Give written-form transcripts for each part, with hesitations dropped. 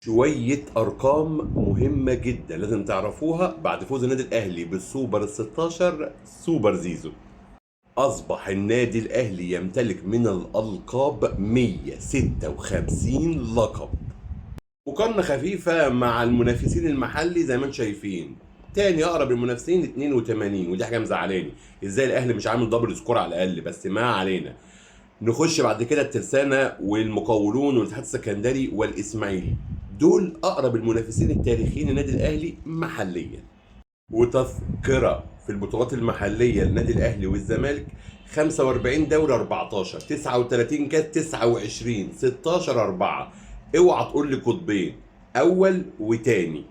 شوية أرقام مهمة جدا لازم تعرفوها بعد فوز النادي الأهلي بالسوبر ال16 سوبر زيزو. أصبح النادي الأهلي يمتلك من الألقاب 156 لقب. مقارنة خفيفة مع المنافسين المحلي زي ما انتم شايفين. تاني أقرب المنافسين 82 ودي حاجة مزعلاني. إزاي الأهلي مش عامل دبل سكور على الأقل؟ بس ما علينا. نخش بعد كده الترسانة والمقاولون والاتحاد السكندري والإسماعيلي. دول أقرب المنافسين التاريخيين للنادي الأهلي محليا. وتذكرة في البطولات المحلية للنادي الأهلي والزمالك: 45 دوري 14، 39 كاس 29، 16 4. اوعى تقول لي قطبين أول وتاني.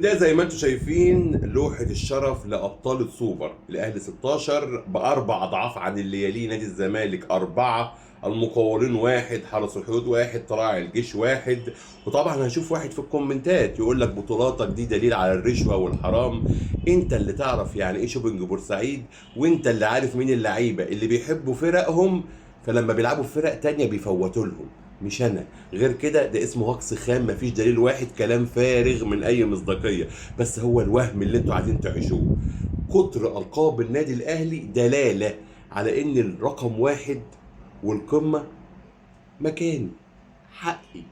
ده زي ما انتم شايفين لوحة الشرف لأبطال السوبر. الأهلي 16 بأربع أضعاف عن اللي يليه. نادي الزمالك 4، المقاولين 1، حرس الحدود 1، طلائع الجيش 1. وطبعا هشوف واحد في الكومنتات يقول لك بطولاتك دي دليل على الرشوة والحرام. انت اللي تعرف يعني ايه شوبنج بورسعيد، وانت اللي عارف مين اللعيبة اللي بيحبوا فرقهم فلما بيلعبوا في فرق تانية بيفوتوا لهم. مش انا. غير كده ده اسمه هجص خام، مفيش دليل واحد، كلام فارغ من اي مصداقيه، بس هو الوهم اللي انتوا عايزين تعيشوه. كتر القاب النادي الاهلي دلاله على ان الرقم واحد والقمه مكاني حقي.